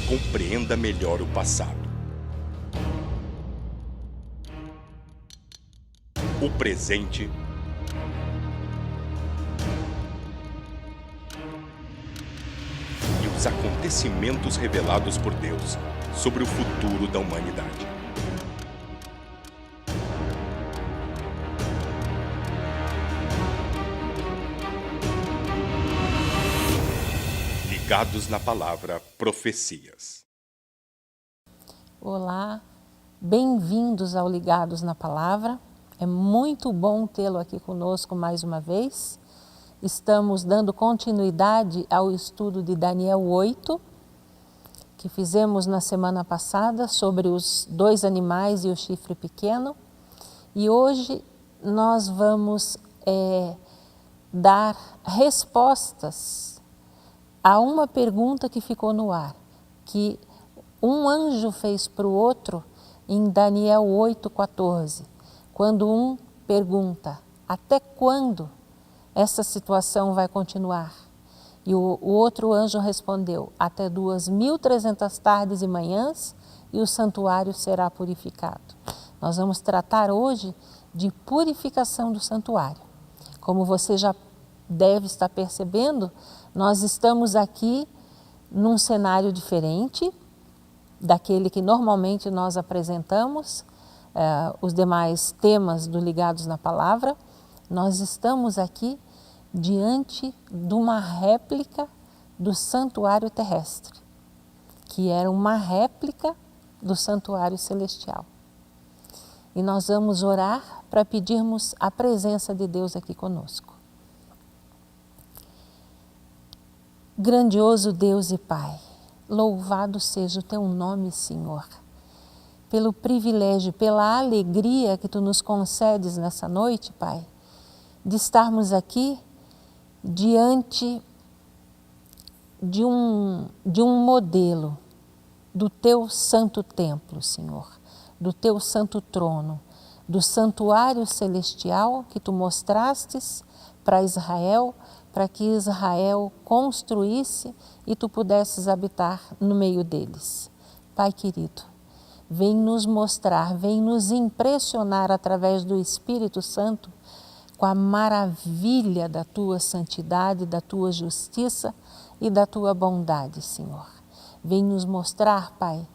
compreenda melhor o passado, o presente e os acontecimentos revelados por Deus sobre o futuro da humanidade. Ligados na Palavra Profecias. Olá, bem-vindos ao Ligados na Palavra. É muito bom tê-lo aqui conosco mais uma vez. Estamos dando continuidade ao estudo de Daniel 8, que fizemos na semana passada sobre os 2 animais e o chifre pequeno. E hoje nós vamos dar respostas a uma pergunta que ficou no ar, que um anjo fez para o outro em Daniel 8,14, quando um pergunta: até quando essa situação vai continuar? E o outro anjo respondeu: até 2.300 tardes e manhãs, e o santuário será purificado. Nós vamos tratar hoje de purificação do santuário. Como você já deve estar percebendo, nós estamos aqui num cenário diferente daquele que normalmente nós apresentamos, os demais temas do Ligados na Palavra. Nós estamos aqui diante de uma réplica do santuário terrestre, que era uma réplica do santuário celestial. E nós vamos orar para pedirmos a presença de Deus aqui conosco. Grandioso Deus e Pai, louvado seja o Teu nome, Senhor, pelo privilégio, pela alegria que Tu nos concedes nessa noite, Pai, de estarmos aqui diante de um modelo do Teu santo templo, Senhor, do Teu santo trono, do santuário celestial que Tu mostrastes para Israel, para que Israel construísse e Tu pudesses habitar no meio deles. Pai querido, vem nos mostrar, vem nos impressionar através do Espírito Santo com a maravilha da Tua santidade, da Tua justiça e da Tua bondade, Senhor. Vem nos mostrar, Pai,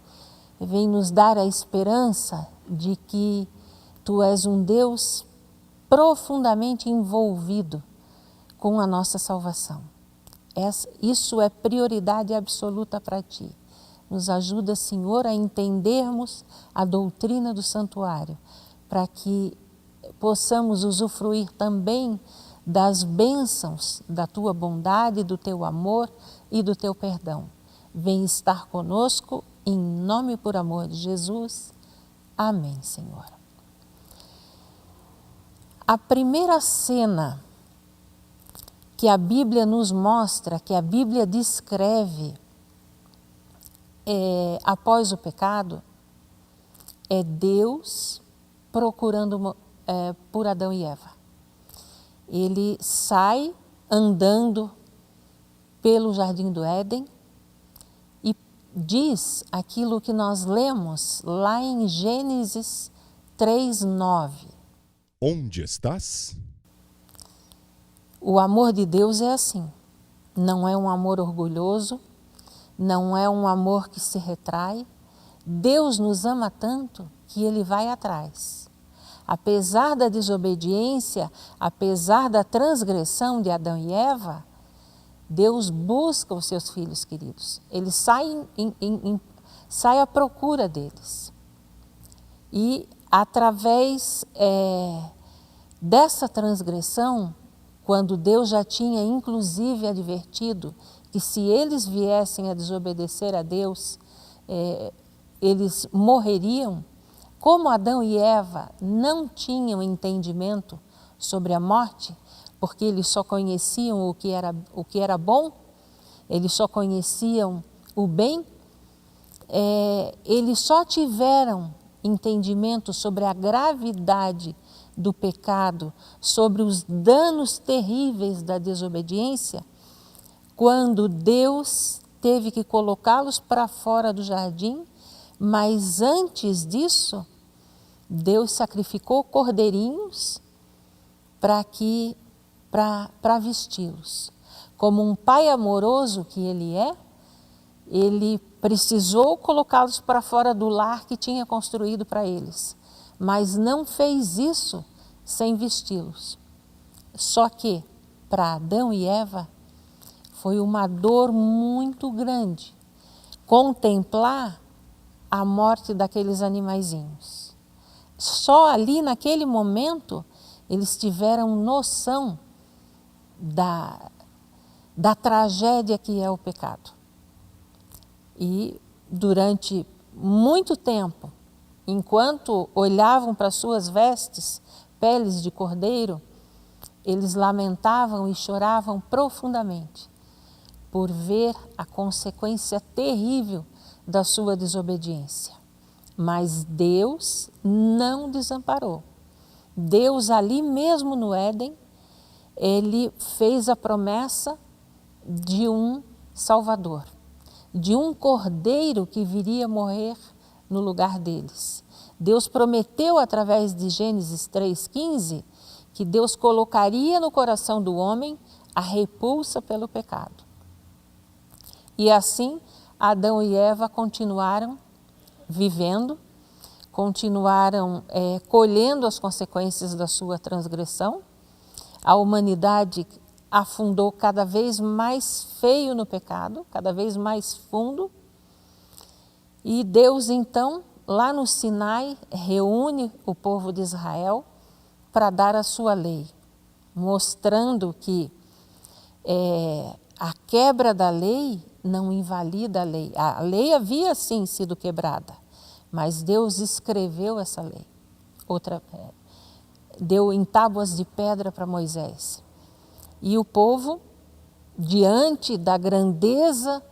vem nos dar a esperança de que Tu és um Deus profundamente envolvido com a nossa salvação. Isso é prioridade absoluta para Ti. Nos ajuda, Senhor, a entendermos a doutrina do santuário, para que possamos usufruir também das bênçãos da Tua bondade, do Teu amor e do Teu perdão. Vem estar conosco, em nome e por amor de Jesus. Amém, Senhor. A primeira cena que a Bíblia nos mostra, que a Bíblia descreve após o pecado, é Deus procurando por Adão e Eva. Ele sai andando pelo Jardim do Éden e diz aquilo que nós lemos lá em Gênesis 3:9. Onde estás? O amor de Deus é assim, não é um amor orgulhoso, não é um amor que se retrai. Deus nos ama tanto que Ele vai atrás. Apesar da desobediência, apesar da transgressão de Adão e Eva, Deus busca os seus filhos queridos. Ele sai à procura deles. E através dessa transgressão, quando Deus já tinha inclusive advertido que se eles viessem a desobedecer a Deus, eles morreriam, como Adão e Eva não tinham entendimento sobre a morte, porque eles só conheciam o que era bom, eles só conheciam o bem, eles só tiveram entendimento sobre a gravidade do pecado, sobre os danos terríveis da desobediência, quando Deus teve que colocá-los para fora do jardim, mas antes disso, Deus sacrificou cordeirinhos para vesti-los. Como um pai amoroso que ele é, ele precisou colocá-los para fora do lar que tinha construído para eles, mas não fez isso sem vesti-los. Só que para Adão e Eva foi uma dor muito grande contemplar a morte daqueles animaizinhos. Só ali naquele momento eles tiveram noção da tragédia que é o pecado. E durante muito tempo, enquanto olhavam para suas vestes, peles de cordeiro, eles lamentavam e choravam profundamente por ver a consequência terrível da sua desobediência. Mas Deus não desamparou. Deus ali mesmo no Éden, ele fez a promessa de um Salvador, de um cordeiro que viria morrer no lugar deles. Deus prometeu através de Gênesis 3,15 que Deus colocaria no coração do homem a repulsa pelo pecado. E assim, Adão e Eva continuaram vivendo, continuaram colhendo as consequências da sua transgressão. A humanidade afundou cada vez mais feio no pecado, cada vez mais fundo. E Deus, então, lá no Sinai, reúne o povo de Israel para dar a sua lei, mostrando que a quebra da lei não invalida a lei. A lei havia, sim, sido quebrada, mas Deus escreveu essa lei. Deu em tábuas de pedra para Moisés. E o povo, diante da grandeza,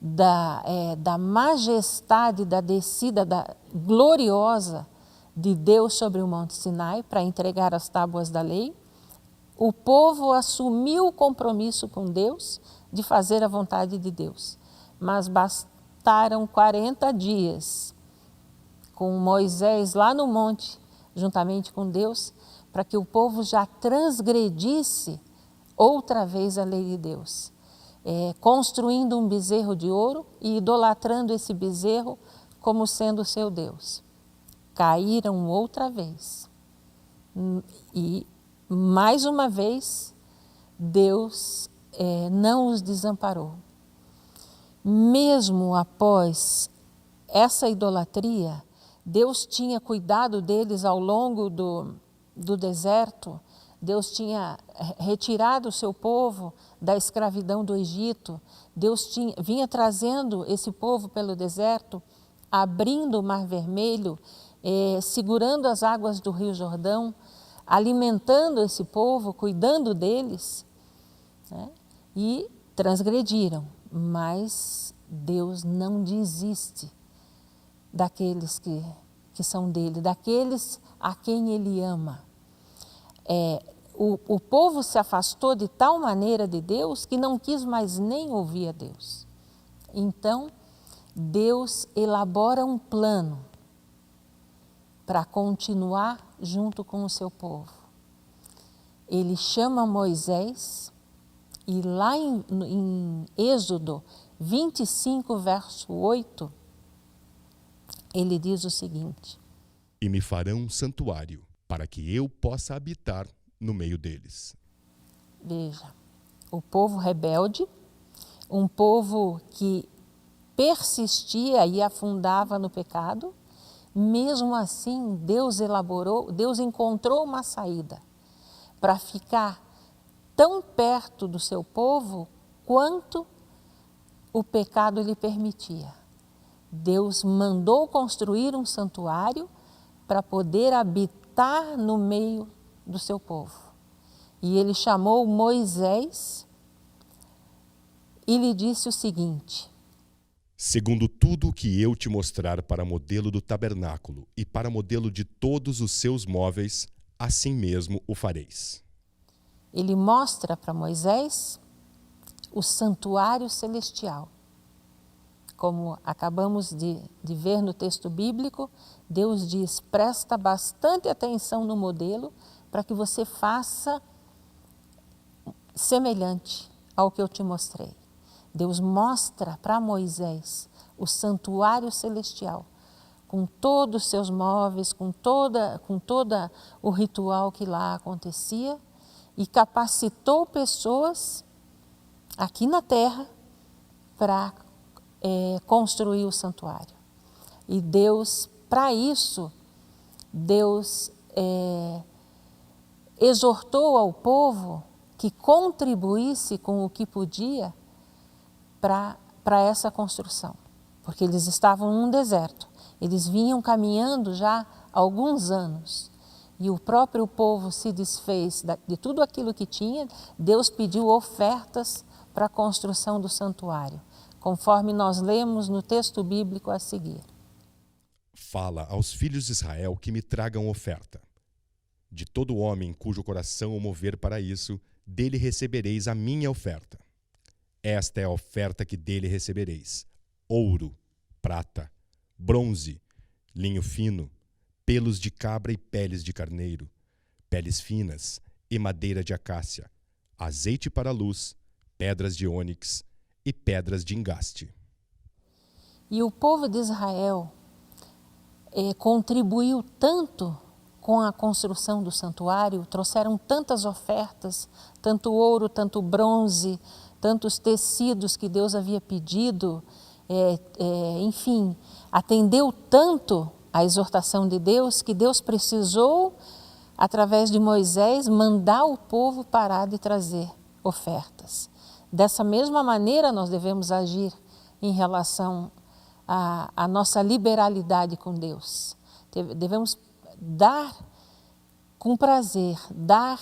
da majestade, da descida gloriosa de Deus sobre o Monte Sinai para entregar as tábuas da lei, o povo assumiu o compromisso com Deus de fazer a vontade de Deus. Mas bastaram 40 dias com Moisés lá no monte, juntamente com Deus, para que o povo já transgredisse outra vez a lei de Deus, construindo um bezerro de ouro e idolatrando esse bezerro como sendo seu Deus. Caíram outra vez. E, mais uma vez, Deus não os desamparou. Mesmo após essa idolatria, Deus tinha cuidado deles ao longo do deserto. Deus tinha retirado o seu povo da escravidão do Egito. Deus vinha trazendo esse povo pelo deserto, abrindo o Mar Vermelho, segurando as águas do Rio Jordão, alimentando esse povo, cuidando deles, né? E transgrediram, mas Deus não desiste daqueles que são dele, daqueles a quem ele ama. O povo se afastou de tal maneira de Deus que não quis mais nem ouvir a Deus. Então, Deus elabora um plano para continuar junto com o seu povo. Ele chama Moisés e lá em Êxodo 25, verso 8, ele diz o seguinte: E me farão um santuário, para que eu possa habitar no meio deles. Veja, o povo rebelde, um povo que persistia e afundava no pecado, mesmo assim Deus encontrou uma saída para ficar tão perto do seu povo quanto o pecado lhe permitia. Deus mandou construir um santuário para poder habitar no meio do seu povo. E ele chamou Moisés e lhe disse o seguinte: Segundo tudo o que eu te mostrar para modelo do tabernáculo e para modelo de todos os seus móveis, assim mesmo o fareis. Ele mostra para Moisés o santuário celestial. como acabamos de ver no texto bíblico, Deus diz, presta bastante atenção no modelo para que você faça semelhante ao que eu te mostrei. Deus mostra para Moisés o santuário celestial, com todos os seus móveis, com toda o ritual que lá acontecia, e capacitou pessoas aqui na terra para construir o santuário. E Deus, para isso, Deus exortou ao povo que contribuísse com o que podia para essa construção, porque eles estavam num deserto, eles vinham caminhando já há alguns anos, e o próprio povo se desfez de tudo aquilo que tinha. Deus pediu ofertas para a construção do santuário, conforme nós lemos no texto bíblico a seguir. Fala aos filhos de Israel que me tragam oferta. De todo homem cujo coração o mover para isso, dele recebereis a minha oferta. Esta é a oferta que dele recebereis: ouro, prata, bronze, linho fino, pelos de cabra e peles de carneiro, peles finas e madeira de acácia, azeite para a luz, pedras de ônix e pedras de engaste. E o povo de Israel contribuiu tanto com a construção do santuário, trouxeram tantas ofertas, tanto ouro, tanto bronze, tantos tecidos que Deus havia pedido, enfim, atendeu tanto a exortação de Deus, que Deus precisou, através de Moisés, mandar o povo parar de trazer ofertas. Dessa mesma maneira nós devemos agir em relação à nossa liberalidade com Deus. Devemos dar com prazer, dar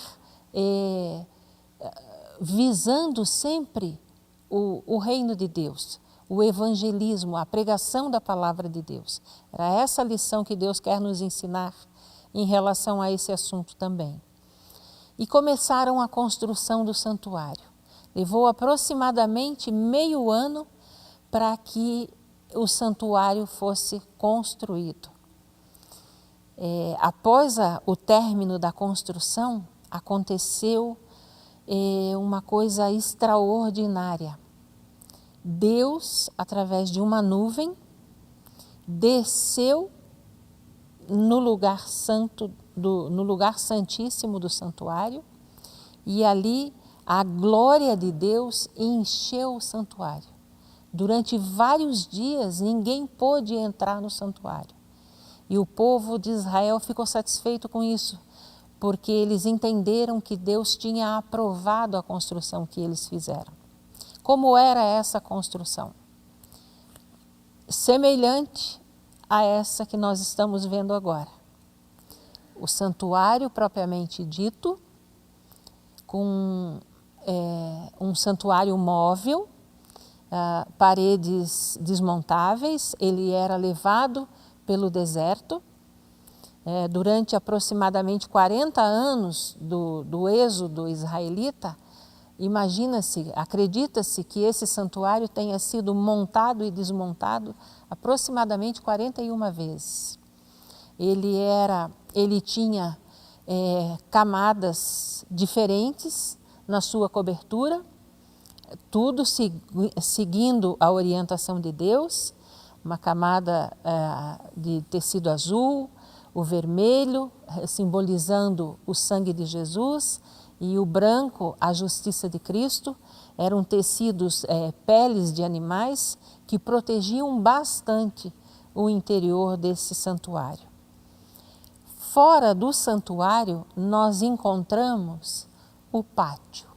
visando sempre o reino de Deus, o evangelismo, a pregação da palavra de Deus. Era essa a lição que Deus quer nos ensinar em relação a esse assunto também. E começaram a construção do santuário. Levou aproximadamente meio ano para que o santuário fosse construído. Após o término da construção, aconteceu uma coisa extraordinária. Deus, através de uma nuvem, desceu no lugar santo, no lugar santíssimo do santuário, e ali a glória de Deus encheu o santuário. Durante vários dias ninguém pôde entrar no santuário. E o povo de Israel ficou satisfeito com isso, porque eles entenderam que Deus tinha aprovado a construção que eles fizeram. Como era essa construção? Semelhante a essa que nós estamos vendo agora. O santuário propriamente dito, com um santuário móvel, paredes desmontáveis. Ele era levado pelo deserto. Durante aproximadamente 40 anos do êxodo israelita, acredita-se que esse santuário tenha sido montado e desmontado aproximadamente 41 vezes. Ele tinha camadas diferentes na sua cobertura, tudo seguindo a orientação de Deus, uma camada de tecido azul, o vermelho simbolizando o sangue de Jesus, e o branco, a justiça de Cristo. Eram tecidos, peles de animais que protegiam bastante o interior desse santuário. Fora do santuário, nós encontramos o pátio,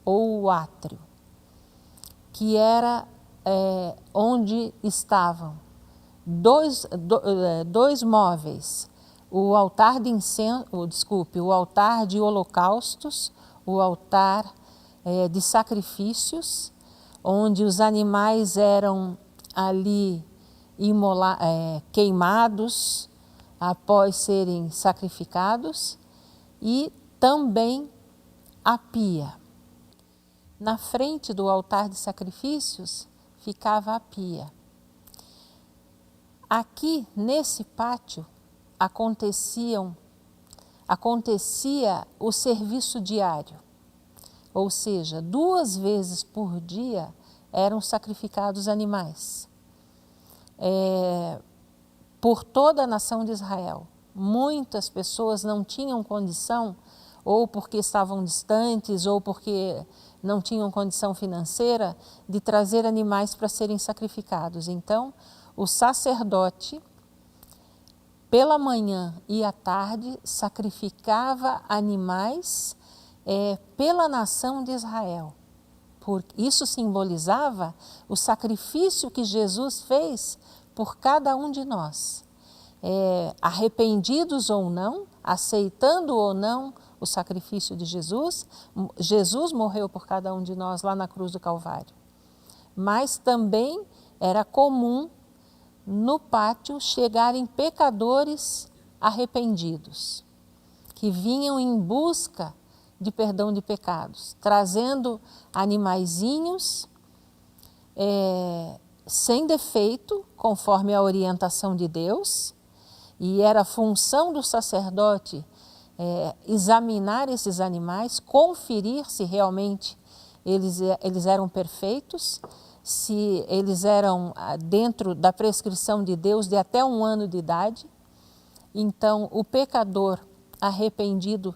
ou o átrio, que era onde estavam dois móveis: o altar de o altar de holocaustos, o altar de sacrifícios, onde os animais eram ali queimados após serem sacrificados, e também a pia. Na frente do altar de sacrifícios ficava a pia. Aqui, nesse pátio, acontecia o serviço diário, ou seja, 2 vezes por dia eram sacrificados animais por toda a nação de Israel. Muitas pessoas não tinham condição, ou porque estavam distantes, ou porque não tinham condição financeira, de trazer animais para serem sacrificados. Então, o sacerdote, pela manhã e à tarde, sacrificava animais pela nação de Israel. Isso simbolizava o sacrifício que Jesus fez por cada um de nós. Arrependidos ou não, aceitando ou não o sacrifício de Jesus, Jesus morreu por cada um de nós lá na cruz do Calvário. Mas também era comum no pátio chegarem pecadores arrependidos, que vinham em busca de perdão de pecados, trazendo animaizinhos sem defeito, conforme a orientação de Deus, e era função do sacerdote examinar esses animais, conferir se realmente eles eram perfeitos, se eles eram dentro da prescrição de Deus de até 1 ano de idade. Então, o pecador arrependido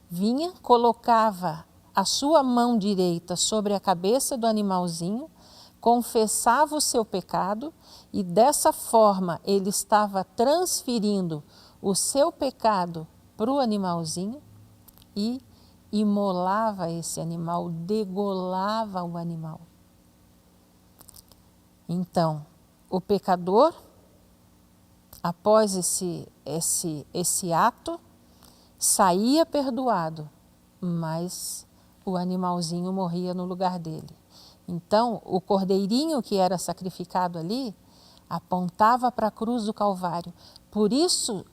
vinha, colocava a sua mão direita sobre a cabeça do animalzinho, confessava o seu pecado e dessa forma ele estava transferindo o seu pecado para o animalzinho e imolava esse animal, degolava o animal. Então, o pecador, após esse ato, saía perdoado, mas o animalzinho morria no lugar dele. Então, o cordeirinho que era sacrificado ali apontava para a cruz do Calvário. Por isso,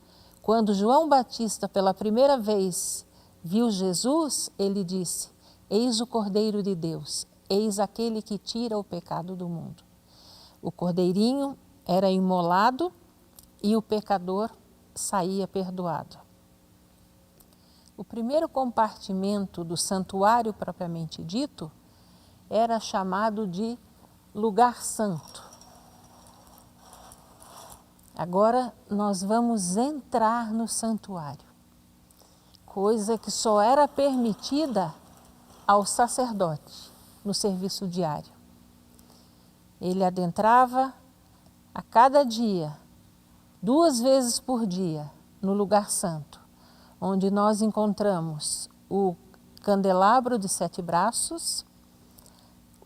quando João Batista pela primeira vez viu Jesus, ele disse: eis o Cordeiro de Deus, eis aquele que tira o pecado do mundo. O cordeirinho era imolado e o pecador saía perdoado. O primeiro compartimento do santuário propriamente dito era chamado de lugar santo. Agora nós vamos entrar no santuário, coisa que só era permitida ao sacerdote no serviço diário. Ele adentrava a cada dia, 2 vezes por dia, no lugar santo, onde nós encontramos o candelabro de 7 braços,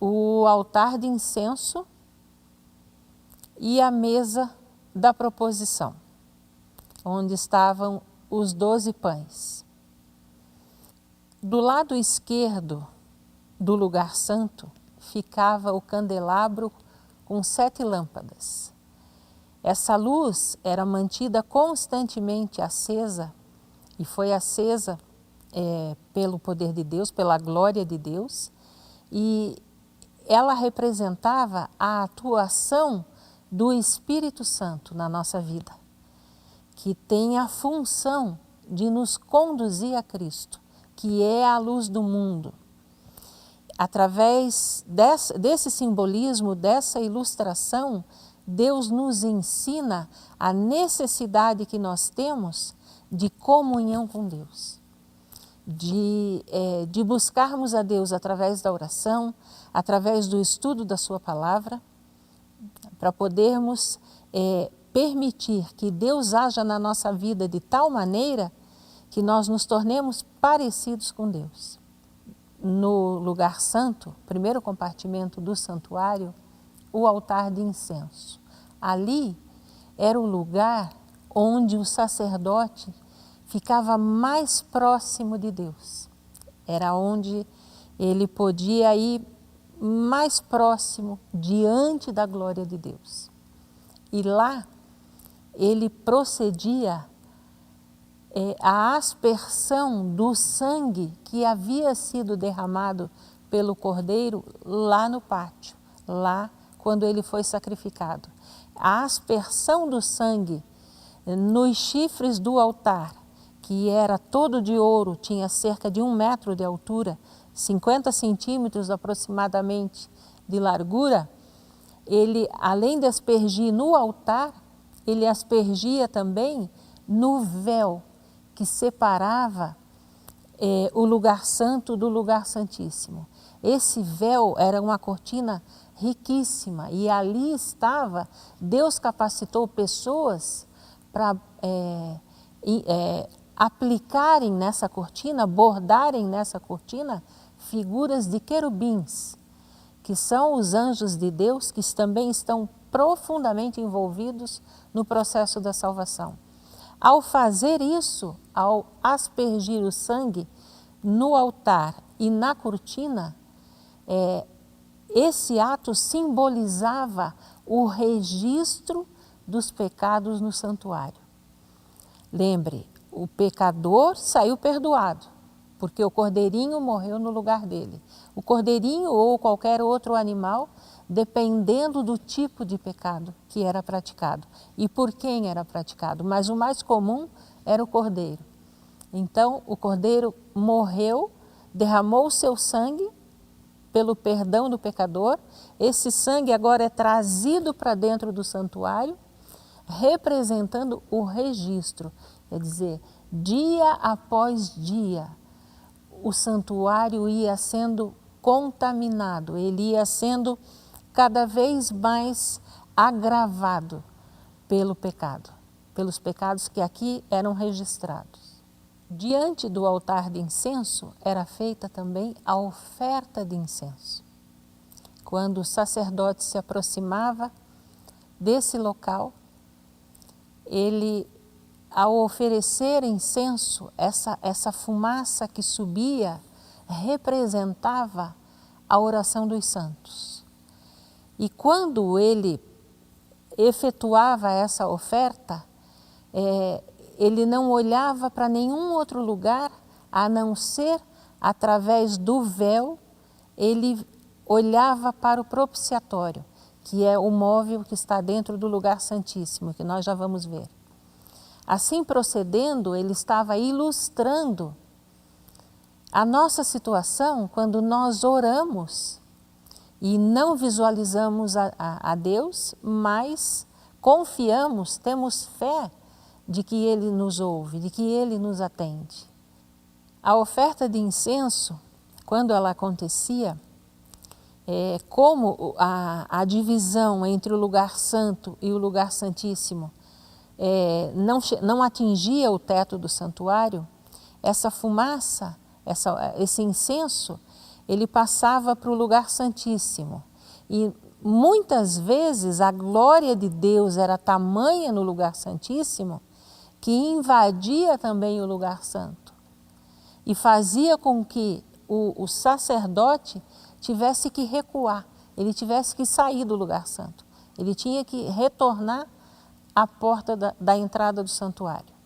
o altar de incenso e a mesa da proposição, onde estavam os 12 pães. Do lado esquerdo do lugar santo ficava o candelabro com 7 lâmpadas. Essa luz era mantida constantemente acesa e foi acesa pelo poder de Deus, pela glória de Deus, e ela representava a atuação do Espírito Santo na nossa vida, que tem a função de nos conduzir a Cristo, que é a luz do mundo. Através desse simbolismo, dessa ilustração, Deus nos ensina a necessidade que nós temos de comunhão com Deus, de buscarmos a Deus através da oração, através do estudo da sua palavra, para podermos permitir que Deus haja na nossa vida de tal maneira que nós nos tornemos parecidos com Deus. No lugar santo, primeiro compartimento do santuário, o altar de incenso. Ali era o lugar onde o sacerdote ficava mais próximo de Deus. Era onde ele podia ir mais próximo diante da glória de Deus. E lá ele procedia a aspersão do sangue que havia sido derramado pelo Cordeiro lá no pátio, lá quando ele foi sacrificado. A aspersão do sangue nos chifres do altar, que era todo de ouro, tinha cerca de 1 metro de altura, 50 centímetros aproximadamente de largura, ele, além de aspergir no altar, ele aspergia também no véu que separava o lugar santo do lugar santíssimo. Esse véu era uma cortina riquíssima e ali estava, Deus capacitou pessoas para aplicarem nessa cortina, bordarem nessa cortina figuras de querubins, que são os anjos de Deus, que também estão profundamente envolvidos no processo da salvação. Ao fazer isso, ao aspergir o sangue no altar e na cortina, esse ato simbolizava o registro dos pecados no santuário. Lembre, o pecador saiu perdoado, porque o cordeirinho morreu no lugar dele. O cordeirinho ou qualquer outro animal, dependendo do tipo de pecado que era praticado e por quem era praticado, mas o mais comum era o cordeiro. Então, o cordeiro morreu, derramou o seu sangue pelo perdão do pecador. Esse sangue agora é trazido para dentro do santuário, representando o registro, quer dizer, dia após dia, o santuário ia sendo contaminado, ele ia sendo cada vez mais agravado pelo pecado, pelos pecados que aqui eram registrados. Diante do altar de incenso era feita também a oferta de incenso. Quando o sacerdote se aproximava desse local, ele, ao oferecer incenso, essa fumaça que subia representava a oração dos santos. E quando ele efetuava essa oferta, ele não olhava para nenhum outro lugar, a não ser através do véu, ele olhava para o propiciatório, que é o móvel que está dentro do lugar santíssimo, que nós já vamos ver. Assim procedendo, ele estava ilustrando a nossa situação quando nós oramos e não visualizamos a Deus, mas confiamos, temos fé de que Ele nos ouve, de que Ele nos atende. A oferta de incenso, quando ela acontecia, como a divisão entre o lugar santo e o lugar santíssimo não atingia o teto do santuário, essa fumaça, esse incenso, ele passava para o lugar santíssimo. E muitas vezes a glória de Deus era tamanha no lugar santíssimo que invadia também o lugar santo e fazia com que o sacerdote tivesse que recuar, ele tivesse que sair do lugar santo, ele tinha que retornar à porta da entrada do santuário.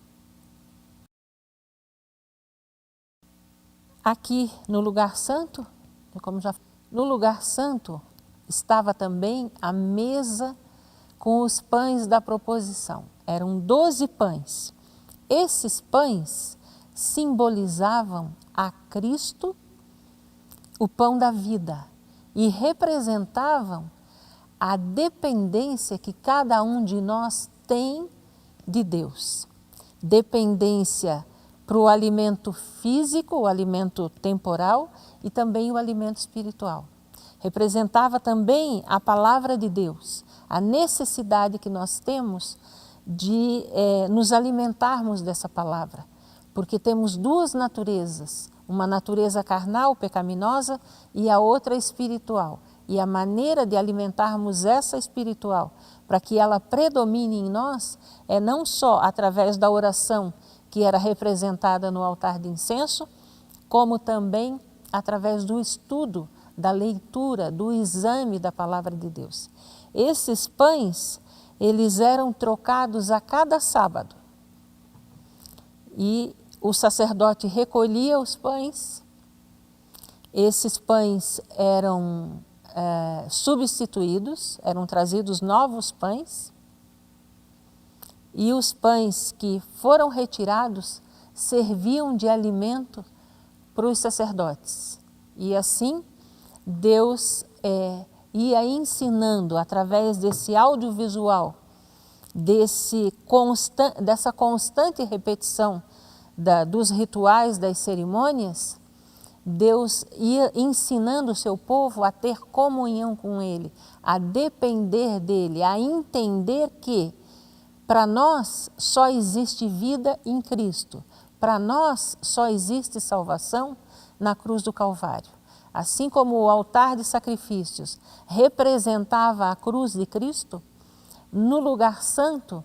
Aqui no lugar santo, no lugar santo estava também a mesa com os pães da proposição. Eram 12 pães. Esses pães simbolizavam a Cristo, o pão da vida, e representavam a dependência que cada um de nós tem de Deus. Dependência para o alimento físico, o alimento temporal e também o alimento espiritual. Representava também a palavra de Deus, a necessidade que nós temos de nos alimentarmos dessa palavra, porque temos duas naturezas, uma natureza carnal, pecaminosa, e a outra espiritual. E a maneira de alimentarmos essa espiritual, para que ela predomine em nós, é não só através da oração, que era representada no altar de incenso, como também através do estudo, da leitura, do exame da palavra de Deus. Esses pães, eles eram trocados a cada sábado. E o sacerdote recolhia os pães. Esses pães eram substituídos, eram trazidos novos pães, e os pães que foram retirados serviam de alimento para os sacerdotes. E assim Deus ia ensinando através desse audiovisual, dessa constante repetição dos rituais, das cerimônias. Deus ia ensinando o seu povo a ter comunhão com Ele, a depender dEle, a entender que para nós só existe vida em Cristo, para nós só existe salvação na cruz do Calvário. Assim como o altar de sacrifícios representava a cruz de Cristo, no lugar santo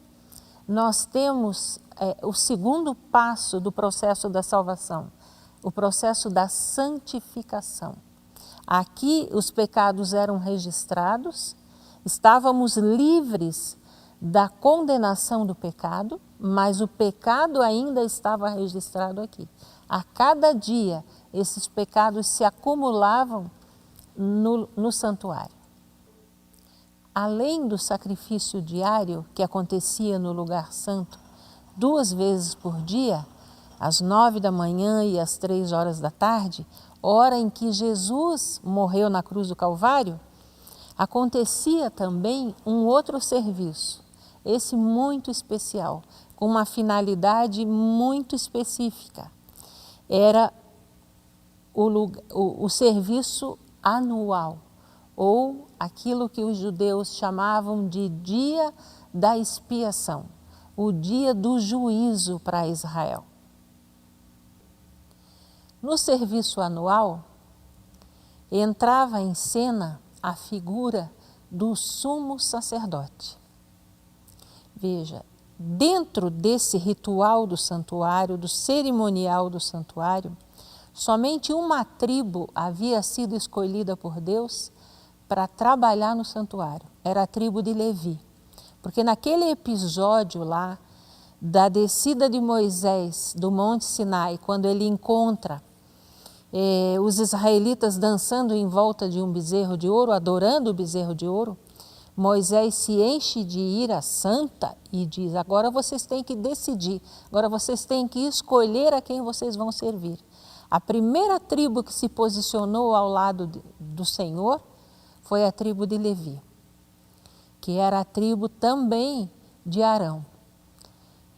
nós temos o segundo passo do processo da salvação, o processo da santificação. Aqui os pecados eram registrados, estávamos livres da condenação do pecado, mas o pecado ainda estava registrado aqui. A cada dia esses pecados se acumulavam no santuário. Além do sacrifício diário que acontecia no lugar santo 2 vezes por dia, às 9 da manhã e às 3 horas da tarde, hora em que Jesus morreu na cruz do Calvário, acontecia também um outro serviço, esse muito especial, com uma finalidade muito específica. Era o serviço anual, ou aquilo que os judeus chamavam de dia da expiação, o dia do juízo para Israel. No serviço anual, entrava em cena a figura do sumo sacerdote. Veja, dentro desse ritual do santuário, do cerimonial do santuário, somente uma tribo havia sido escolhida por Deus para trabalhar no santuário. Era a tribo de Levi. Porque naquele episódio lá, da descida de Moisés do Monte Sinai, quando ele encontra os israelitas dançando em volta de um bezerro de ouro, adorando o bezerro de ouro, Moisés se enche de ira santa e diz: agora vocês têm que decidir, agora vocês têm que escolher a quem vocês vão servir. A primeira tribo que se posicionou ao lado do Senhor foi a tribo de Levi, que era a tribo também de Arão.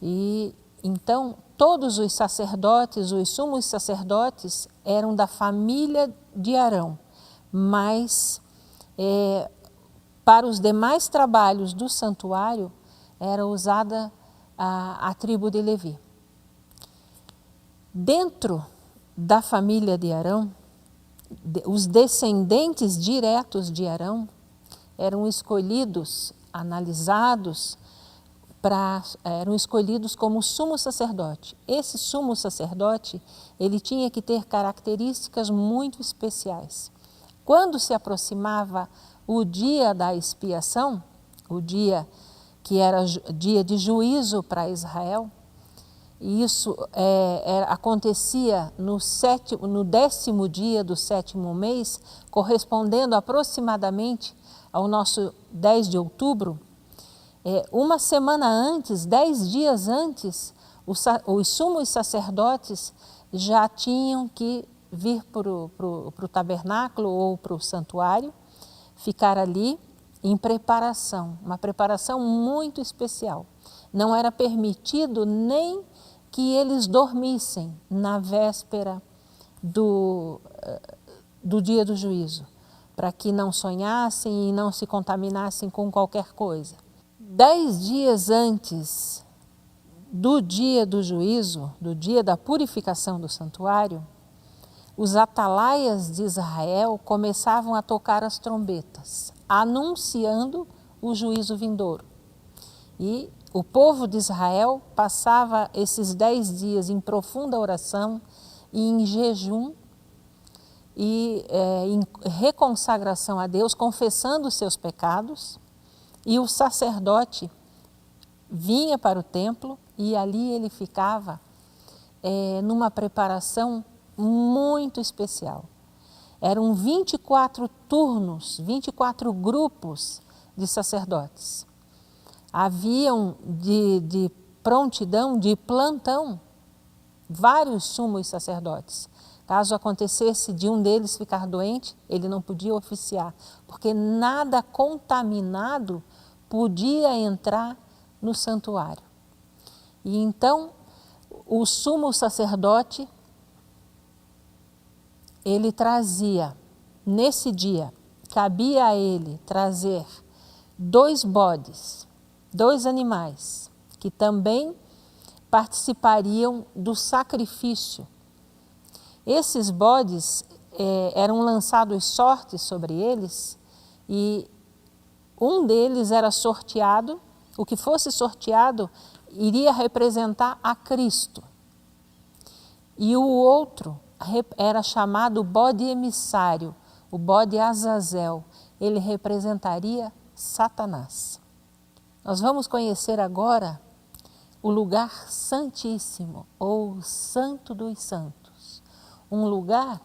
E então todos os sacerdotes, os sumos sacerdotes, eram da família de Arão, mas para os demais trabalhos do santuário era usada a tribo de Levi. Dentro da família de Arão, os descendentes diretos de Arão eram escolhidos, analisados, eram escolhidos como sumo sacerdote. Esse sumo sacerdote, ele tinha que ter características muito especiais. Quando se aproximava o dia da expiação, o dia que era dia de juízo para Israel, e isso acontecia no 10º dia do 7º mês, correspondendo aproximadamente ao nosso 10 de outubro, uma semana antes, 10 dias antes, os sumos sacerdotes já tinham que vir para o tabernáculo ou para o santuário, ficar ali em preparação, uma preparação muito especial. Não era permitido nem que eles dormissem na véspera do dia do juízo, para que não sonhassem e não se contaminassem com qualquer coisa. 10 dias antes do dia do juízo, do dia da purificação do santuário, os atalaias de Israel começavam a tocar as trombetas, anunciando o juízo vindouro. E o povo de Israel passava esses 10 dias em profunda oração e em jejum e em reconsagração a Deus, confessando os seus pecados, e o sacerdote vinha para o templo e ali ele ficava numa preparação muito especial. Eram 24 turnos, 24 grupos de sacerdotes. Haviam de prontidão, de plantão, vários sumos sacerdotes. Caso acontecesse de um deles ficar doente, ele não podia oficiar, porque nada contaminado podia entrar no santuário. E então, o sumo sacerdote, ele trazia, nesse dia, cabia a ele trazer 2 bodes, 2 animais, que também participariam do sacrifício. Esses bodes eram lançados sortes sobre eles e um deles era sorteado, o que fosse sorteado iria representar a Cristo. E o outro era chamado bode emissário, o bode Azazel, ele representaria Satanás. Nós vamos conhecer agora o lugar santíssimo, ou Santo dos Santos, um lugar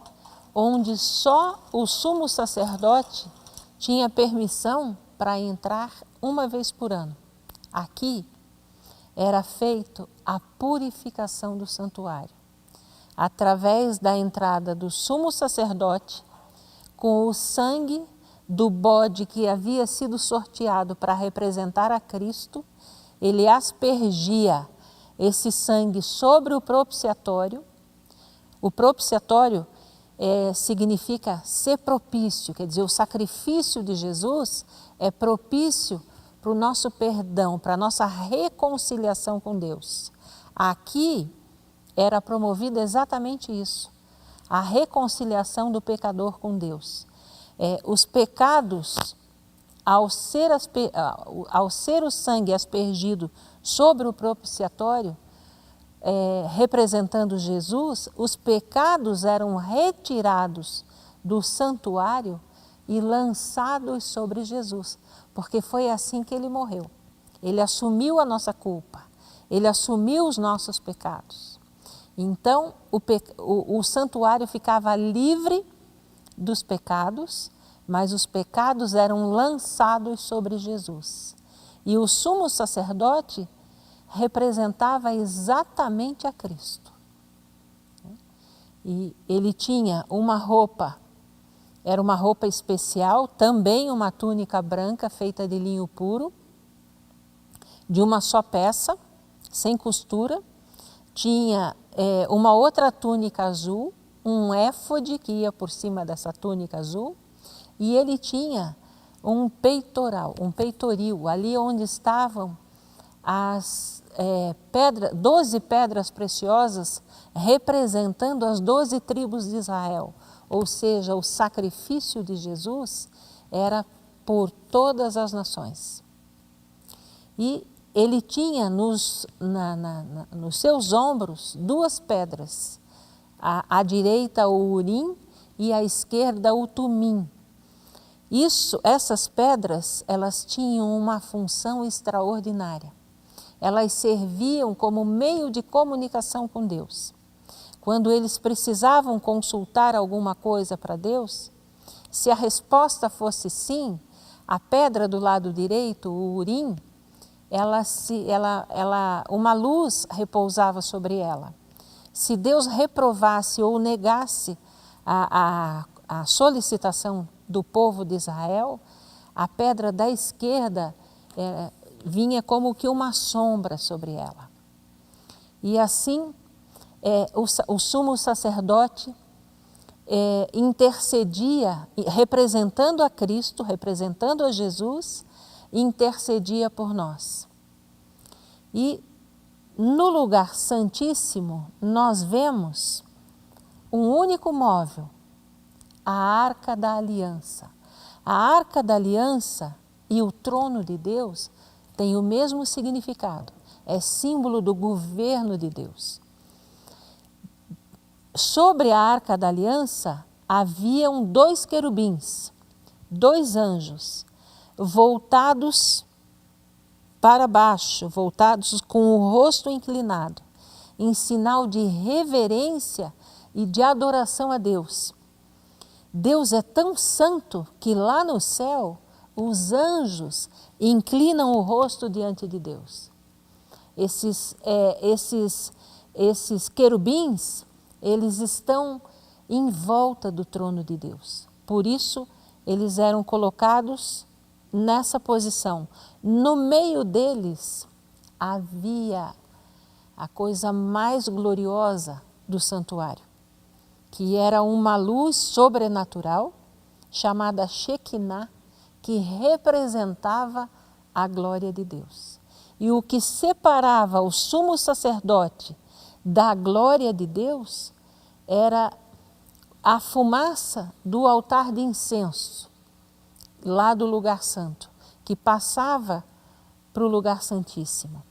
onde só o sumo sacerdote tinha permissão para entrar uma vez por ano. Aqui era feito a purificação do santuário, através da entrada do sumo sacerdote, com o sangue do bode que havia sido sorteado para representar a Cristo, ele aspergia esse sangue sobre o propiciatório. O propiciatório significa ser propício, quer dizer, o sacrifício de Jesus é propício para o nosso perdão, para a nossa reconciliação com Deus. Aqui era promovido exatamente isso, a reconciliação do pecador com Deus. Os pecados, ao ser o sangue aspergido sobre o propiciatório, representando Jesus, os pecados eram retirados do santuário e lançados sobre Jesus, porque foi assim que ele morreu. Ele assumiu a nossa culpa, ele assumiu os nossos pecados. Então, o santuário ficava livre dos pecados, mas os pecados eram lançados sobre Jesus. E o sumo sacerdote representava exatamente a Cristo. E ele tinha uma roupa, era uma roupa especial, também uma túnica branca feita de linho puro, de uma só peça, sem costura. Tinha uma outra túnica azul, um éfode que ia por cima dessa túnica azul, e ele tinha um peitoral, um peitoril, ali onde estavam as 12 pedras preciosas representando as 12 tribos de Israel, ou seja, o sacrifício de Jesus era por todas as nações. E ele tinha nos seus ombros 2 pedras, à direita o Urim e à esquerda o Tumim. Essas pedras, elas tinham uma função extraordinária. Elas serviam como meio de comunicação com Deus. Quando eles precisavam consultar alguma coisa para Deus, se a resposta fosse sim, a pedra do lado direito, o Urim, uma luz repousava sobre ela. Se Deus reprovasse ou negasse a solicitação do povo de Israel, a pedra da esquerda vinha como que uma sombra sobre ela. E assim, o sumo sacerdote intercedia, representando a Cristo, representando a Jesus, intercedia por nós. E no lugar santíssimo, nós vemos um único móvel, a Arca da Aliança. A Arca da Aliança e o trono de Deus têm o mesmo significado, é símbolo do governo de Deus. Sobre a Arca da Aliança haviam 2 querubins, 2 anjos, voltados para baixo, voltados com o rosto inclinado, em sinal de reverência e de adoração a Deus. Deus é tão santo que lá no céu os anjos inclinam o rosto diante de Deus. Esses querubins, eles estão em volta do trono de Deus. Por isso, eles eram colocados nessa posição. No meio deles havia a coisa mais gloriosa do santuário, que era uma luz sobrenatural chamada Shekinah, que representava a glória de Deus. E o que separava o sumo sacerdote da glória de Deus era a fumaça do altar de incenso, lá do lugar santo, que passava para o lugar santíssimo.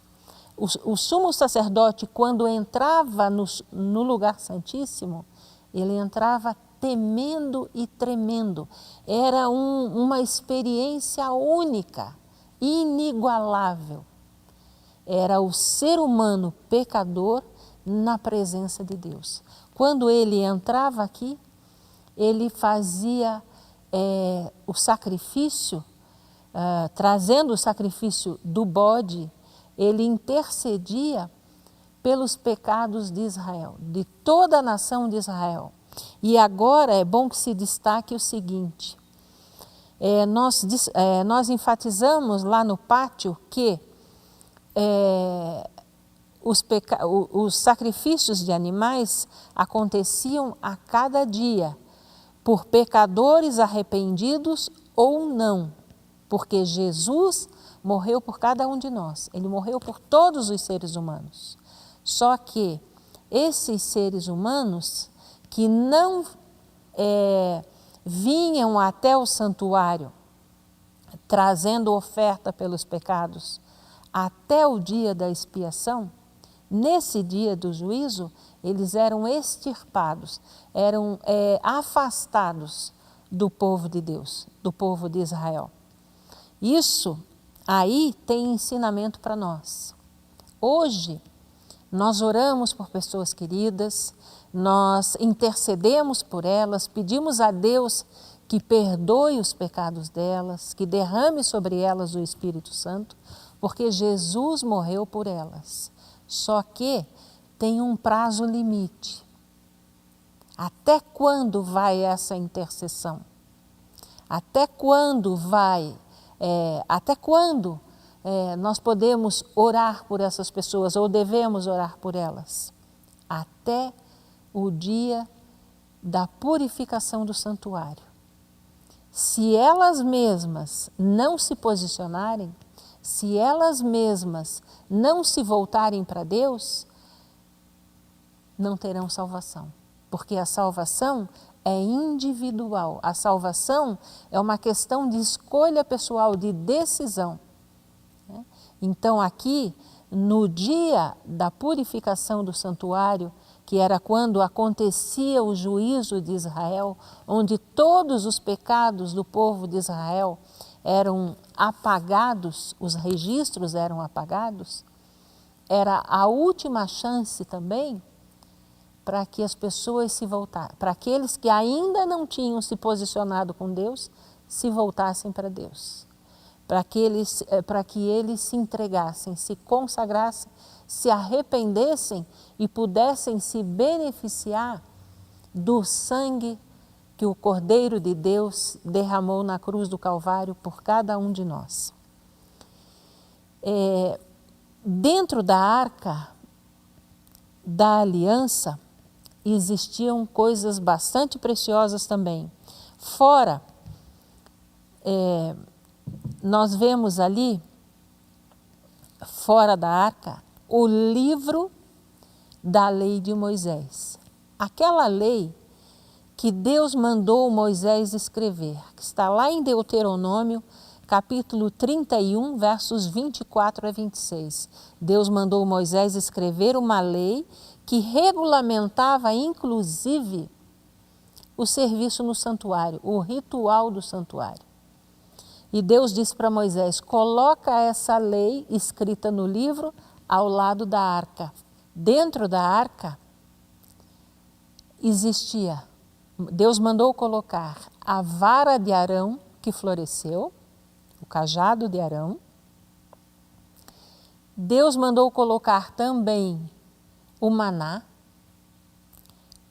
O sumo sacerdote, quando entrava no lugar santíssimo, ele entrava temendo e tremendo. Era uma experiência única, inigualável. Era o ser humano pecador na presença de Deus. Quando ele entrava aqui, ele fazia o sacrifício, trazendo o sacrifício do bode, ele intercedia pelos pecados de Israel, de toda a nação de Israel. E agora é bom que se destaque o seguinte, nós enfatizamos lá no pátio que os sacrifícios de animais aconteciam a cada dia, por pecadores arrependidos ou não, porque Jesus morreu por cada um de nós, ele morreu por todos os seres humanos. Só que esses seres humanos que não vinham até o santuário trazendo oferta pelos pecados até o dia da expiação, nesse dia do juízo, eles eram extirpados, eram afastados do povo de Deus, do povo de Israel. Isso aí tem ensinamento para nós. Hoje, nós oramos por pessoas queridas, nós intercedemos por elas, pedimos a Deus que perdoe os pecados delas, que derrame sobre elas o Espírito Santo, porque Jesus morreu por elas. Só que tem um prazo limite. Até quando vai essa intercessão? Até quando nós podemos orar por essas pessoas ou devemos orar por elas? Até o dia da purificação do santuário. Se elas mesmas não se posicionarem, se elas mesmas não se voltarem para Deus, não terão salvação. Porque a salvação é individual. A salvação é uma questão de escolha pessoal, de decisão. Então aqui, no dia da purificação do santuário, que era quando acontecia o juízo de Israel, onde todos os pecados do povo de Israel eram apagados, os registros eram apagados, era a última chance também para que as pessoas se voltassem, para aqueles que ainda não tinham se posicionado com Deus, se voltassem para Deus, para que eles se entregassem, se consagrassem, se arrependessem e pudessem se beneficiar do sangue que o Cordeiro de Deus derramou na cruz do Calvário por cada um de nós. Dentro da arca da aliança existiam coisas bastante preciosas também. Fora, nós vemos ali, fora da arca, o livro da lei de Moisés. Aquela lei que Deus mandou Moisés escrever, que está lá em Deuteronômio, capítulo 31, versos 24 a 26. Deus mandou Moisés escrever uma lei que regulamentava, inclusive, o serviço no santuário, o ritual do santuário. E Deus disse para Moisés, coloca essa lei escrita no livro ao lado da arca. Dentro da arca existia Deus mandou colocar a vara de Arão que floresceu, o cajado de Arão. Deus mandou colocar também o maná,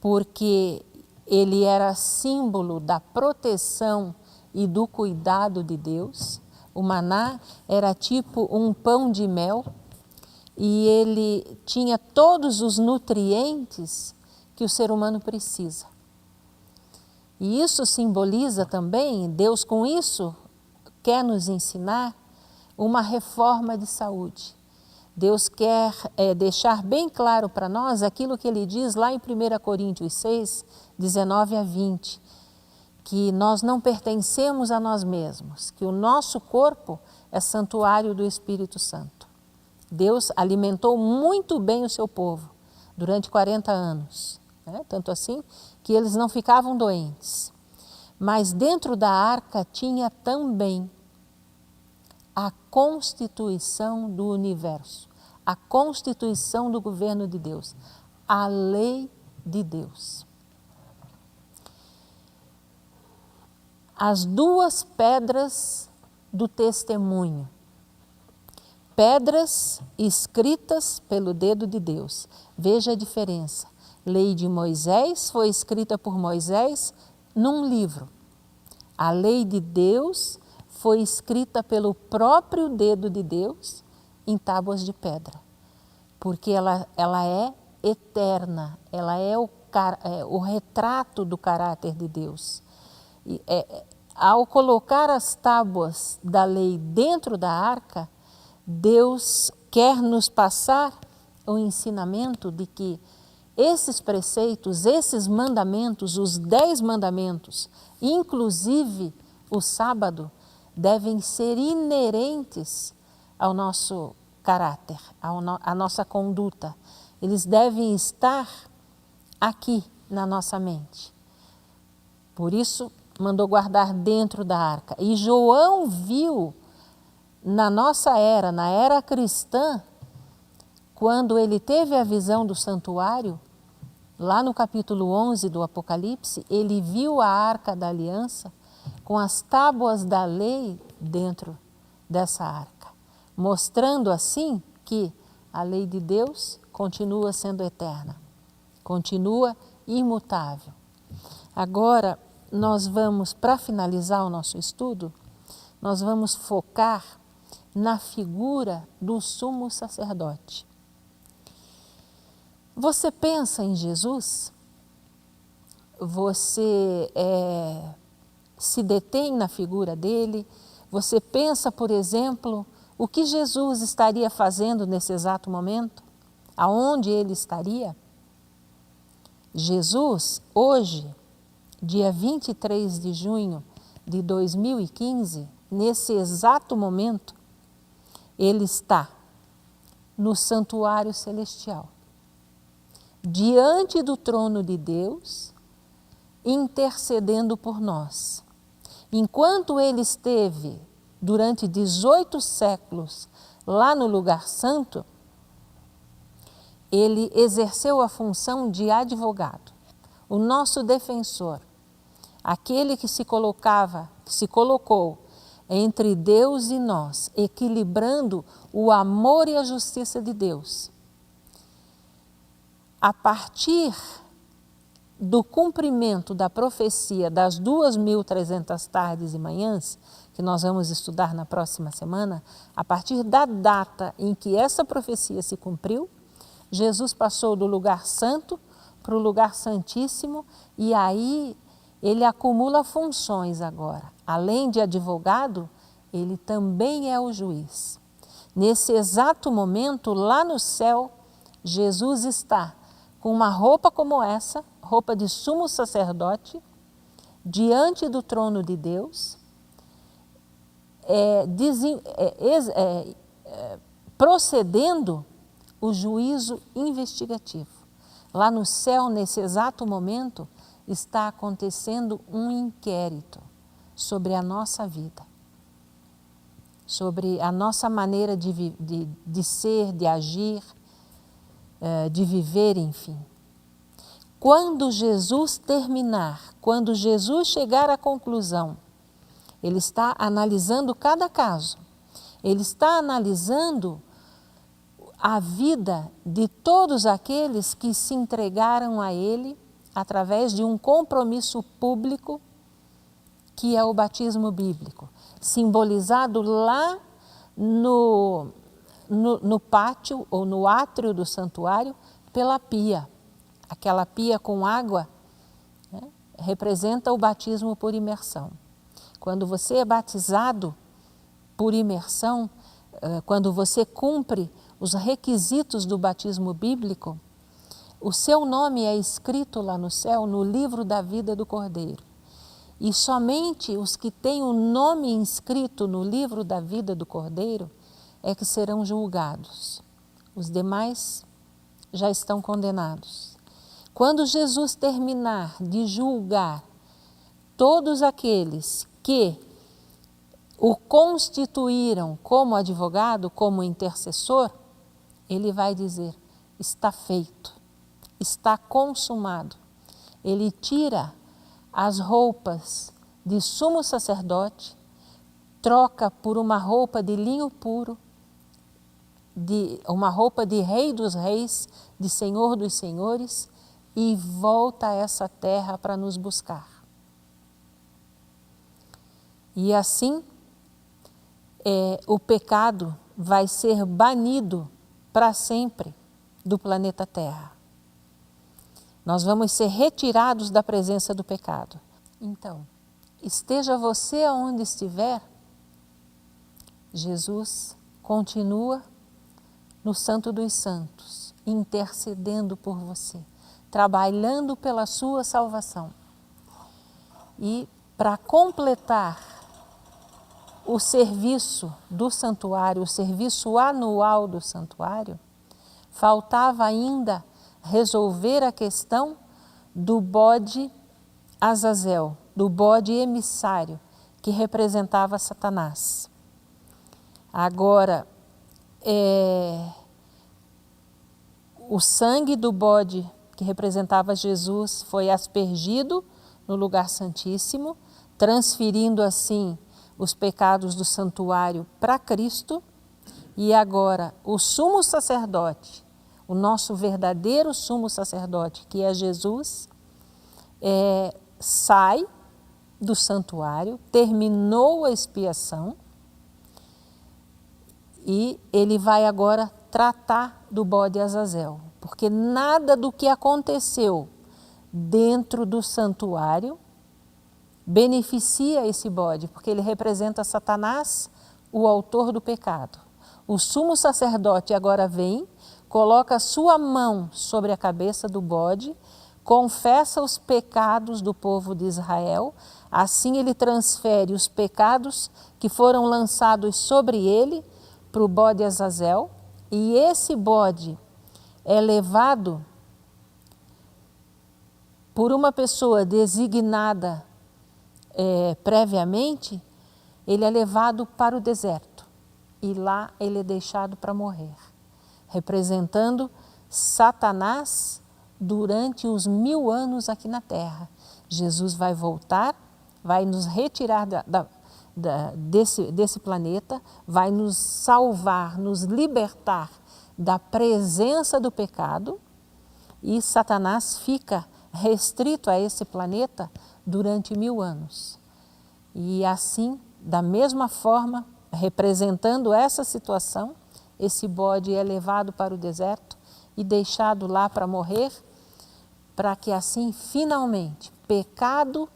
porque ele era símbolo da proteção e do cuidado de Deus. O maná era tipo um pão de mel e ele tinha todos os nutrientes que o ser humano precisa. E isso simboliza também, Deus com isso quer nos ensinar uma reforma de saúde. Deus quer deixar bem claro para nós aquilo que ele diz lá em 1 Coríntios 6, 19 a 20, que nós não pertencemos a nós mesmos, que o nosso corpo é santuário do Espírito Santo. Deus alimentou muito bem o seu povo durante 40 anos, né? Tanto assim que eles não ficavam doentes. Mas dentro da arca tinha também a constituição do universo, a constituição do governo de Deus, a lei de Deus. As duas pedras do testemunho, pedras escritas pelo dedo de Deus. Veja a diferença. Lei de Moisés foi escrita por Moisés num livro. A lei de Deus foi escrita pelo próprio dedo de Deus em tábuas de pedra, porque ela é eterna, ela é o retrato do caráter de Deus. E, ao colocar as tábuas da lei dentro da arca, Deus quer nos passar o ensinamento de que esses preceitos, esses mandamentos, os 10 mandamentos, inclusive o sábado, devem ser inerentes ao nosso caráter, à nossa conduta. Eles devem estar aqui na nossa mente. Por isso, mandou guardar dentro da arca. E João viu na nossa era, na era cristã, quando ele teve a visão do santuário, lá no capítulo 11 do Apocalipse, ele viu a arca da aliança com as tábuas da lei dentro dessa arca, mostrando assim que a lei de Deus continua sendo eterna, continua imutável. Agora, nós vamos, para finalizar o nosso estudo, nós vamos focar na figura do sumo sacerdote. Você pensa em Jesus? Você se detém na figura dele? Você pensa, por exemplo, o que Jesus estaria fazendo nesse exato momento? Aonde ele estaria? Jesus, hoje, dia 23 de junho de 2015, nesse exato momento, ele está no santuário celestial, diante do trono de Deus, intercedendo por nós. Enquanto ele esteve durante 18 séculos lá no lugar santo, ele exerceu a função de advogado, o nosso defensor, aquele que se colocou entre Deus e nós, equilibrando o amor e a justiça de Deus. A partir do cumprimento da profecia das 2.300 tardes e manhãs, que nós vamos estudar na próxima semana, a partir da data em que essa profecia se cumpriu, Jesus passou do lugar santo para o lugar santíssimo e aí ele acumula funções agora. Além de advogado, ele também é o juiz. Nesse exato momento, lá no céu, Jesus está com uma roupa como essa, roupa de sumo sacerdote, diante do trono de Deus, procedendo o juízo investigativo. Lá no céu, nesse exato momento, está acontecendo um inquérito sobre a nossa vida, sobre a nossa maneira de ser, de agir, de viver, enfim. Quando Jesus terminar, quando Jesus chegar à conclusão, ele está analisando cada caso, ele está analisando a vida de todos aqueles que se entregaram a ele através de um compromisso público, que é o batismo bíblico, simbolizado lá no pátio ou no átrio do santuário pela pia. Aquela pia com água, né, representa o batismo por imersão. Quando você é batizado por imersão, quando você cumpre os requisitos do batismo bíblico, o seu nome é escrito lá no céu, no livro da vida do Cordeiro. E somente os que têm o nome inscrito no livro da vida do Cordeiro é que serão julgados. Os demais já estão condenados. Quando Jesus terminar de julgar todos aqueles que o constituíram como advogado, como intercessor, ele vai dizer: está feito, está consumado. Ele tira as roupas de sumo sacerdote, troca por uma roupa de linho puro, uma roupa de rei dos reis, de senhor dos senhores, e volta a essa terra para nos buscar. E assim, o pecado vai ser banido para sempre do planeta Terra. Nós vamos ser retirados da presença do pecado. Então, esteja você aonde estiver, Jesus continua no Santo dos Santos, intercedendo por você, trabalhando pela sua salvação. E para completar o serviço do santuário, o serviço anual do santuário, faltava ainda resolver a questão do bode Azazel, do bode emissário, que representava Satanás. Agora, o sangue do bode que representava Jesus foi aspergido no lugar santíssimo, transferindo assim os pecados do santuário para Cristo, e agora o sumo sacerdote, o nosso verdadeiro sumo sacerdote, que é Jesus, sai do santuário, terminou a expiação, e ele vai agora tratar do bode Azazel, porque nada do que aconteceu dentro do santuário beneficia esse bode, porque ele representa Satanás, o autor do pecado. O sumo sacerdote agora vem, coloca sua mão sobre a cabeça do bode, confessa os pecados do povo de Israel, assim ele transfere os pecados que foram lançados sobre ele para o bode Azazel, e esse bode é levado por uma pessoa designada previamente, ele é levado para o deserto e lá ele é deixado para morrer, representando Satanás durante os 1000 anos aqui na terra. Jesus vai voltar, vai nos retirar desse planeta, vai nos salvar, nos libertar da presença do pecado, e Satanás fica restrito a esse planeta durante 1000 anos. E assim, da mesma forma, representando essa situação, esse bode é levado para o deserto e deixado lá para morrer, para que assim, finalmente, pecado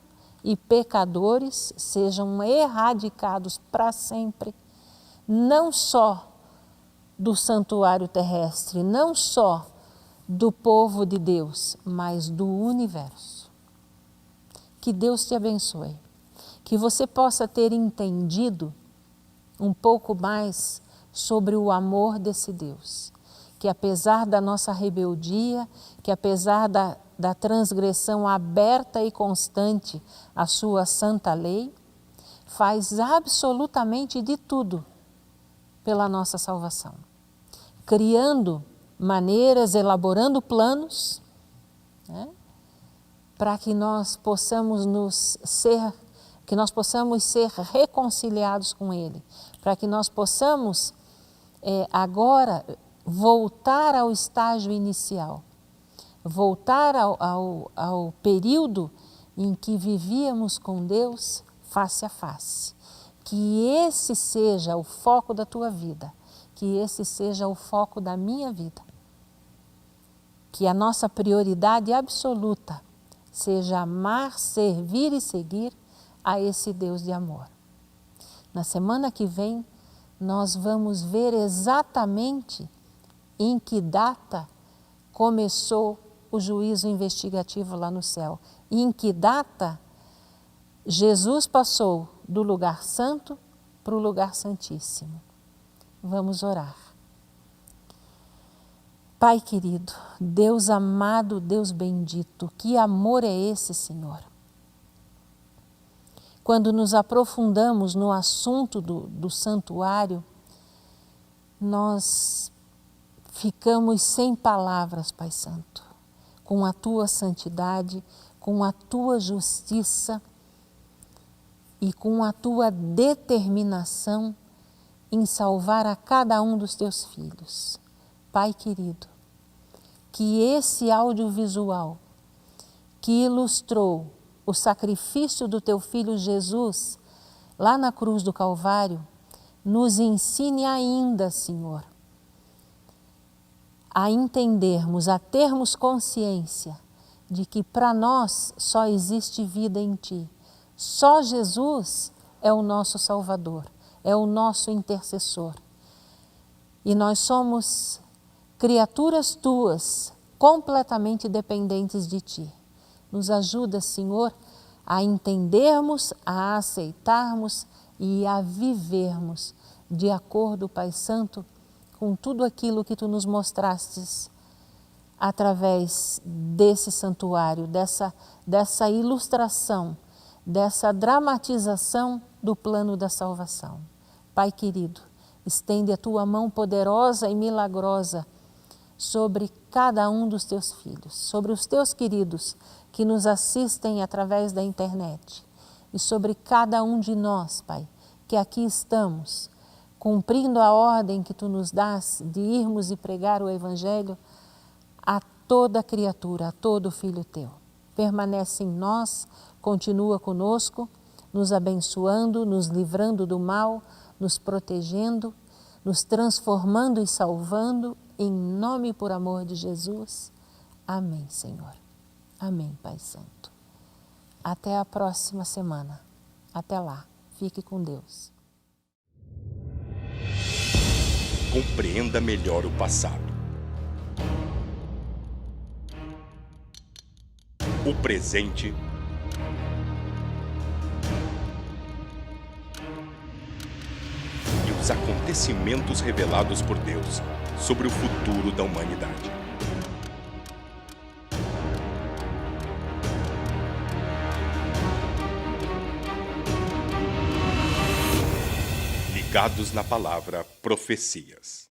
e pecadores sejam erradicados para sempre, não só do santuário terrestre, não só do povo de Deus, mas do universo. Que Deus te abençoe, que você possa ter entendido um pouco mais sobre o amor desse Deus, que apesar da nossa rebeldia, que apesar da transgressão aberta e constante à sua santa lei, faz absolutamente de tudo pela nossa salvação, criando maneiras, elaborando planos, né, para que nós possamos ser reconciliados com Ele, para que nós possamos agora voltar ao estágio inicial, voltar ao período em que vivíamos com Deus face a face. Que esse seja o foco da tua vida, que esse seja o foco da minha vida. Que a nossa prioridade absoluta seja amar, servir e seguir a esse Deus de amor. Na semana que vem, nós vamos ver exatamente em que data começou o juízo investigativo lá no céu. E em que data Jesus passou do lugar santo para o lugar santíssimo. Vamos orar. Pai querido, Deus amado, Deus bendito, que amor é esse, Senhor? Quando nos aprofundamos no assunto do santuário, nós ficamos sem palavras, Pai Santo, com a Tua santidade, com a Tua justiça e com a Tua determinação em salvar a cada um dos Teus filhos. Pai querido, que esse audiovisual que ilustrou o sacrifício do Teu Filho Jesus lá na cruz do Calvário, nos ensine ainda, Senhor, a entendermos, a termos consciência de que para nós só existe vida em Ti. Só Jesus é o nosso Salvador, é o nosso intercessor. E nós somos criaturas Tuas, completamente dependentes de Ti. Nos ajuda, Senhor, a entendermos, a aceitarmos e a vivermos de acordo, Pai Santo, com tudo aquilo que Tu nos mostrastes através desse santuário, dessa ilustração, dessa dramatização do plano da salvação. Pai querido, estende a Tua mão poderosa e milagrosa sobre cada um dos Teus filhos, sobre os Teus queridos que nos assistem através da internet e sobre cada um de nós, Pai, que aqui estamos, cumprindo a ordem que Tu nos dás de irmos e pregar o Evangelho a toda criatura, a todo filho Teu. Permanece em nós, continua conosco, nos abençoando, nos livrando do mal, nos protegendo, nos transformando e salvando, em nome e por amor de Jesus. Amém, Senhor. Amém, Pai Santo. Até a próxima semana. Até lá. Fique com Deus. Compreenda melhor o passado, o presente e os acontecimentos revelados por Deus sobre o futuro da humanidade. Ligados na Palavra Profecias.